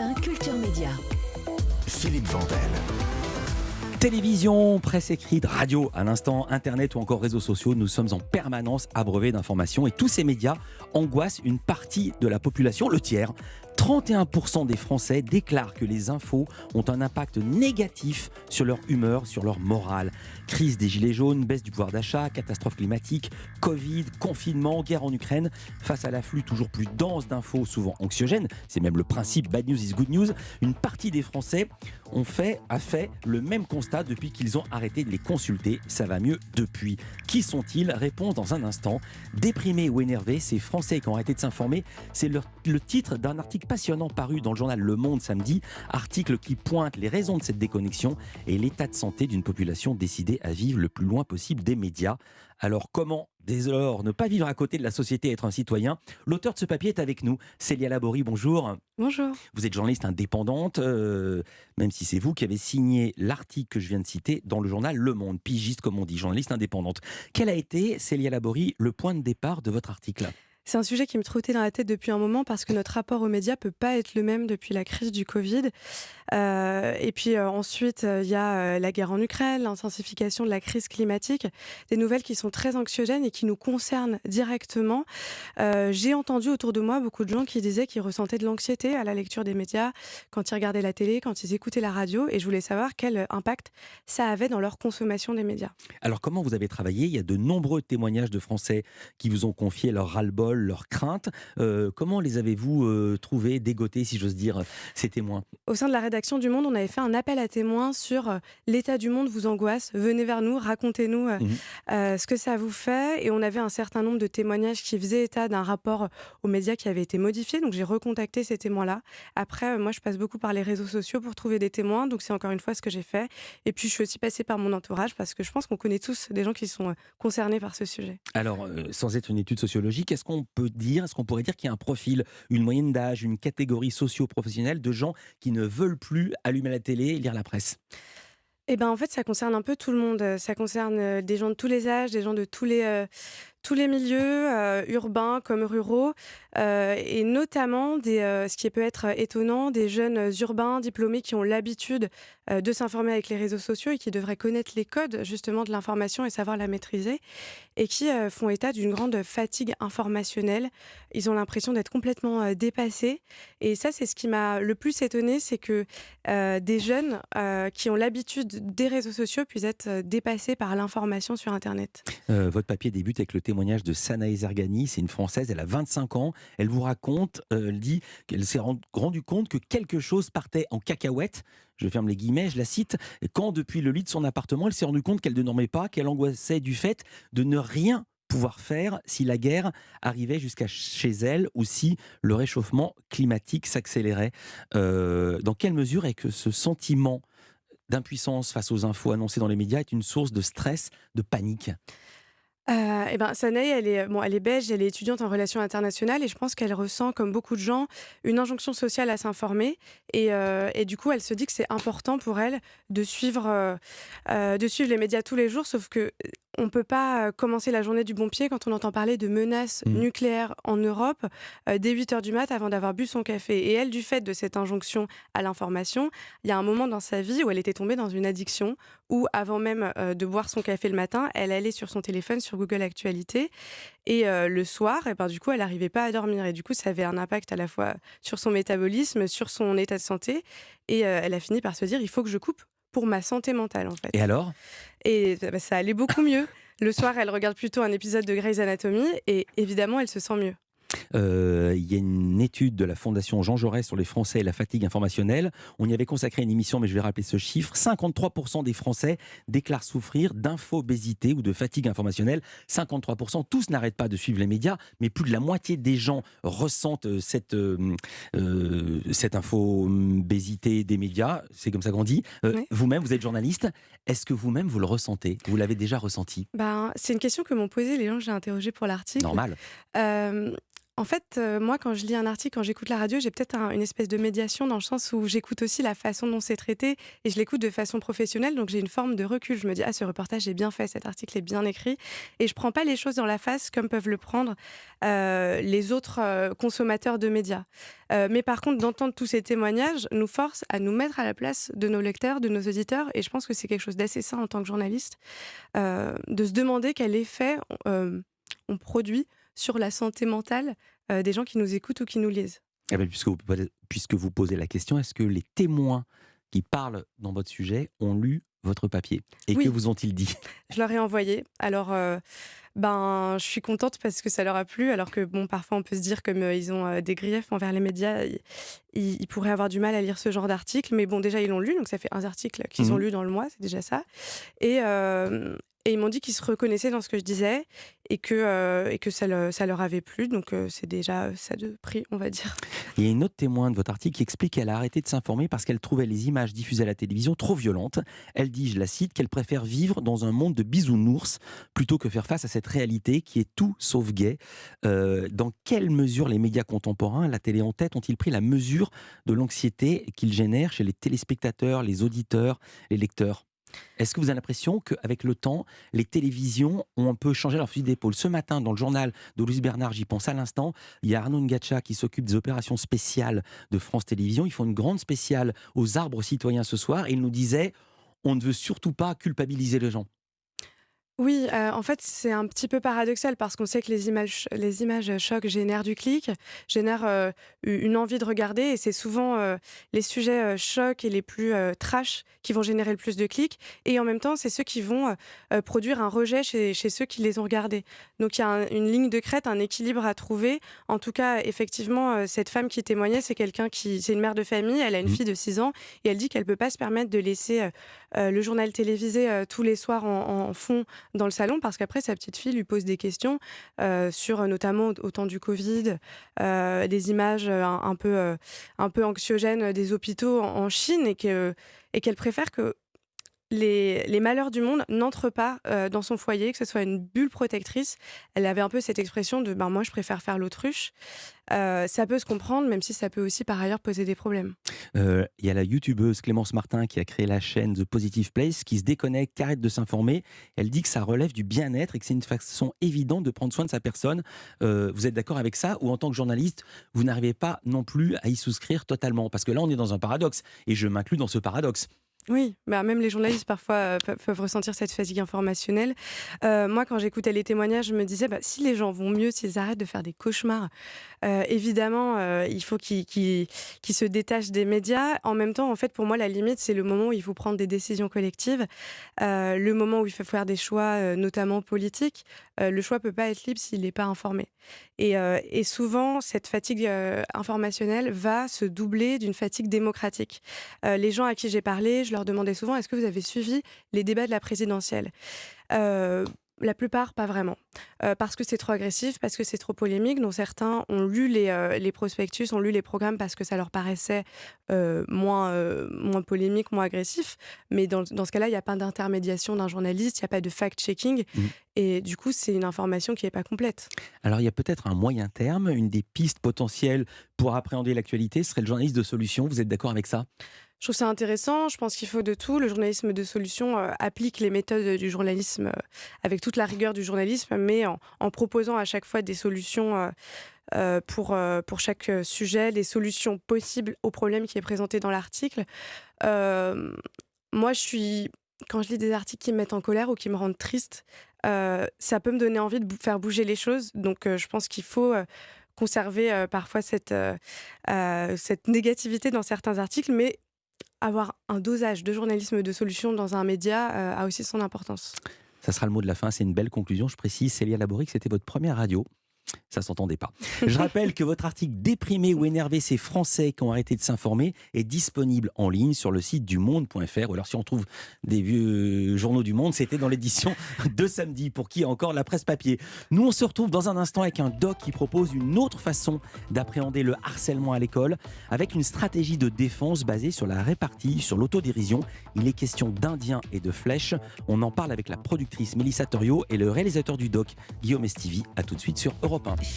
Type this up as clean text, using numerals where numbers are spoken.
1 Culture Média. Philippe Vandel. Télévision, presse écrite, radio, à l'instant, internet ou encore réseaux sociaux, nous sommes en permanence abreuvés d'informations et tous ces médias angoissent une partie de la population, le tiers. 31% des Français déclarent que les infos ont un impact négatif sur leur humeur, sur leur morale. Crise des gilets jaunes, baisse du pouvoir d'achat, catastrophe climatique, Covid, confinement, guerre en Ukraine. Face à l'afflux toujours plus dense d'infos, souvent anxiogènes, c'est même le principe bad news is good news, une partie des Français a fait le même constat depuis qu'ils ont arrêté de les consulter. Ça va mieux depuis. Qui sont-ils? Réponse dans un instant. Déprimés ou énervés, ces Français qui ont arrêté de s'informer, c'est le titre d'un article passionnant paru dans le journal Le Monde samedi. Article qui pointe les raisons de cette déconnexion et l'état de santé d'une population décidée à vivre le plus loin possible des médias. Alors comment, dès lors, ne pas vivre à côté de la société et être un citoyen? L'auteur de ce papier est avec nous, Célia Laborie, bonjour. Bonjour. Vous êtes journaliste indépendante, même si c'est vous qui avez signé l'article que je viens de citer dans le journal Le Monde, pigiste comme on dit, journaliste indépendante. Quel a été, Célia Laborie, le point de départ de votre article ? C'est un sujet qui me trottait dans la tête depuis un moment parce que notre rapport aux médias peut pas être le même depuis la crise du Covid. Et puis ensuite, il y a la guerre en Ukraine, l'intensification de la crise climatique, des nouvelles qui sont très anxiogènes et qui nous concernent directement. J'ai entendu autour de moi beaucoup de gens qui disaient qu'ils ressentaient de l'anxiété à la lecture des médias, quand ils regardaient la télé, quand ils écoutaient la radio, et je voulais savoir quel impact ça avait dans leur consommation des médias. Alors comment vous avez travaillé? Il y a de nombreux témoignages de Français qui vous ont confié leur ras-le-bol, leurs craintes. Comment les avez-vous trouvés, dégotés, si j'ose dire, ces témoins? Au sein de la rédaction du Monde, on avait fait un appel à témoins sur l'état du monde vous angoisse. Venez vers nous, racontez-nous ce que ça vous fait. Et on avait un certain nombre de témoignages qui faisaient état d'un rapport aux médias qui avait été modifié. Donc j'ai recontacté ces témoins-là. Après, moi, je passe beaucoup par les réseaux sociaux pour trouver des témoins. Donc c'est encore une fois ce que j'ai fait. Et puis je suis aussi passée par mon entourage parce que je pense qu'on connaît tous des gens qui sont concernés par ce sujet. Alors, sans être une étude sociologique, est-ce qu'on pourrait dire qu'il y a un profil, une moyenne d'âge, une catégorie socio-professionnelle de gens qui ne veulent plus allumer la télé et lire la presse? Eh ben, en fait, ça concerne un peu tout le monde. Ça concerne des gens de tous les âges, des gens de tous les milieux, urbains comme ruraux, et notamment ce qui peut être étonnant, des jeunes urbains diplômés qui ont l'habitude de s'informer avec les réseaux sociaux et qui devraient connaître les codes justement de l'information et savoir la maîtriser, et qui font état d'une grande fatigue informationnelle. Ils ont l'impression d'être complètement dépassés. Et ça, c'est ce qui m'a le plus étonnée, c'est que des jeunes qui ont l'habitude des réseaux sociaux puissent être dépassés par l'information sur Internet. Votre papier débute avec le témoignage de Sanae Zergani, c'est une Française, elle a 25 ans, elle vous raconte, elle dit qu'elle s'est rendue compte que quelque chose partait en cacahuète, je ferme les guillemets, je la cite, quand depuis le lit de son appartement, elle s'est rendue compte qu'elle ne dormait pas, qu'elle angoissait du fait de ne rien pouvoir faire si la guerre arrivait jusqu'à chez elle ou si le réchauffement climatique s'accélérait. Dans quelle mesure est que ce sentiment d'impuissance face aux infos annoncées dans les médias est une source de stress, de panique? Eh ben, Sanae, elle est belge, elle est étudiante en relations internationales et je pense qu'elle ressent, comme beaucoup de gens, une injonction sociale à s'informer. Et du coup, elle se dit que c'est important pour elle de suivre les médias tous les jours, sauf que on ne peut pas commencer la journée du bon pied quand on entend parler de menaces nucléaires en Europe dès 8h du mat avant d'avoir bu son café. Et elle, du fait de cette injonction à l'information, il y a un moment dans sa vie où elle était tombée dans une addiction où, avant même de boire son café le matin, elle allait sur son téléphone, sur Google Actualité. Et le soir, et ben, du coup, elle n'arrivait pas à dormir. Et du coup, ça avait un impact à la fois sur son métabolisme, sur son état de santé. Et elle a fini par se dire, il faut que je coupe pour ma santé mentale, en fait. Et alors? Et ça allait beaucoup mieux. Le soir, elle regarde plutôt un épisode de Grey's Anatomy et évidemment, elle se sent mieux. Il y a une étude de la Fondation Jean Jaurès sur les Français et la fatigue informationnelle. On y avait consacré une émission, mais je vais rappeler ce chiffre. 53% des Français déclarent souffrir d'infobésité ou de fatigue informationnelle. 53%, tous n'arrêtent pas de suivre les médias, mais plus de la moitié des gens ressentent cette infobésité des médias. C'est comme ça qu'on dit. Oui. Vous-même, vous êtes journaliste. Est-ce que vous-même, vous le ressentez? Vous l'avez déjà ressenti? C'est une question que m'ont posée les gens que j'ai interrogés pour l'article. Normal. En fait, moi, quand je lis un article, quand j'écoute la radio, j'ai peut-être une espèce de médiation dans le sens où j'écoute aussi la façon dont c'est traité et je l'écoute de façon professionnelle, donc j'ai une forme de recul. Je me dis: «Ah, ce reportage est bien fait, cet article est bien écrit» et je prends pas les choses dans la face comme peuvent le prendre, les autres, consommateurs de médias. Mais par contre, d'entendre tous ces témoignages nous force à nous mettre à la place de nos lecteurs, de nos auditeurs et je pense que c'est quelque chose d'assez sain en tant que journaliste, de se demander quel effet on produit sur la santé mentale, des gens qui nous écoutent ou qui nous lisent. Eh bien, puisque vous posez la question, est-ce que les témoins qui parlent dans votre sujet ont lu votre papier? Et que Oui, vous ont-ils dit? je leur ai envoyé. Alors, je suis contente parce que ça leur a plu, alors que bon, parfois on peut se dire comme, ils ont, des griefs envers les médias, ils pourraient avoir du mal à lire ce genre d'article. Mais bon, déjà ils l'ont lu, donc ça fait 1 article qu'ils ont Mmh. lu dans le mois, c'est déjà ça. Et ils m'ont dit qu'ils se reconnaissaient dans ce que je disais et que ça leur avait plu, donc c'est déjà, ça de prix, on va dire. Il y a une autre témoin de votre article qui explique qu'elle a arrêté de s'informer parce qu'elle trouvait les images diffusées à la télévision trop violentes. Elle dit, je la cite, qu'elle préfère vivre dans un monde de bisounours plutôt que faire face à cette réalité qui est tout sauf gay. Dans quelle mesure les médias contemporains, la télé en tête, ont-ils pris la mesure de l'anxiété qu'ils génèrent chez les téléspectateurs, les auditeurs, les lecteurs? Est-ce que vous avez l'impression qu'avec le temps, les télévisions ont un peu changé leur fusil d'épaule? Ce matin, dans le journal de Louise Bernard, j'y pense à l'instant, il y a Arnaud Ngacha qui s'occupe des opérations spéciales de France Télévisions. Ils font une grande spéciale aux arbres citoyens ce soir et il nous disait on ne veut surtout pas culpabiliser les gens. Oui, en fait, c'est un petit peu paradoxal parce qu'on sait que les images chocs génèrent du clic, génèrent, une envie de regarder et c'est souvent, les sujets, chocs et les plus, trash qui vont générer le plus de clics et en même temps, c'est ceux qui vont, produire un rejet chez ceux qui les ont regardés. Donc il y a une ligne de crête, un équilibre à trouver. En tout cas, effectivement, cette femme qui témoignait, c'est une mère de famille, elle a une Mmh. fille de 6 ans et elle dit qu'elle peut pas se permettre de laisser, le journal télévisé, tous les soirs en fond dans le salon parce qu'après sa petite fille lui pose des questions sur notamment au temps du Covid, des images un peu anxiogènes des hôpitaux en Chine et qu'elle préfère que les malheurs du monde n'entrent pas dans son foyer, que ce soit une bulle protectrice. Elle avait un peu cette expression de ben, moi je préfère faire l'autruche. Ça peut se comprendre, même si ça peut aussi par ailleurs poser des problèmes. Il y a la youtubeuse Clémence Martin qui a créé la chaîne The Positive Place qui se déconnecte, qui arrête de s'informer. Elle dit que ça relève du bien-être et que c'est une façon évidente de prendre soin de sa personne. Vous êtes d'accord avec ça? Ou en tant que journaliste, vous n'arrivez pas non plus à y souscrire totalement? Parce que là, on est dans un paradoxe. Et je m'inclus dans ce paradoxe. Oui, bah, même les journalistes parfois peuvent ressentir cette fatigue informationnelle. Moi, quand j'écoutais les témoignages, je me disais, bah, si les gens vont mieux, s'ils arrêtent de faire des cauchemars, évidemment, il faut qu'ils se détachent des médias. En même temps, en fait, pour moi, la limite, c'est le moment où il faut prendre des décisions collectives, le moment où il faut faire des choix, notamment politiques. Le choix peut pas être libre s'il n'est pas informé. Et souvent, cette fatigue informationnelle va se doubler d'une fatigue démocratique. Les gens à qui j'ai parlé, je leur demandais souvent: «Est-ce que vous avez suivi les débats de la présidentielle?» Heu, la plupart, pas vraiment. Parce que c'est trop agressif, parce que c'est trop polémique, dont certains ont lu les prospectus, ont lu les programmes parce que ça leur paraissait, moins polémique, moins agressif. Mais dans ce cas-là, il y a pas d'intermédiation d'un journaliste, il y a pas de fact-checking et du coup, c'est une information qui est pas complète. Alors, il y a peut-être un moyen terme, une des pistes potentielles pour appréhender l'actualité, ce serait le journaliste de solution. Vous êtes d'accord avec ça? Je trouve ça intéressant, je pense qu'il faut de tout. Le journalisme de solution applique les méthodes du journalisme avec toute la rigueur du journalisme, mais en proposant à chaque fois des solutions pour chaque sujet, des solutions possibles au problème qui est présenté dans l'article. Euh, Moi, quand je lis des articles qui me mettent en colère ou qui me rendent triste, ça peut me donner envie de faire bouger les choses. Donc, je pense qu'il faut conserver parfois cette négativité dans certains articles, mais avoir un dosage de journalisme de solution dans un média a aussi son importance. Ça sera le mot de la fin, c'est une belle conclusion. Je précise, Célia Laboric, c'était votre première radio. Ça s'entendait pas. Je rappelle que votre article Déprimé ou énervé, ces Français qui ont arrêté de s'informer est disponible en ligne sur le site dumonde.fr. Ou alors si on trouve des vieux journaux du Monde, c'était dans l'édition de samedi pour qui a encore la presse papier. Nous, on se retrouve dans un instant avec un doc qui propose une autre façon d'appréhender le harcèlement à l'école avec une stratégie de défense basée sur la répartie, sur l'autodérision. Il est question d'Indiens et de flèches. On en parle avec la productrice Mélissa Torio et le réalisateur du doc, Guillaume Estivi. À tout de suite sur Europe 1.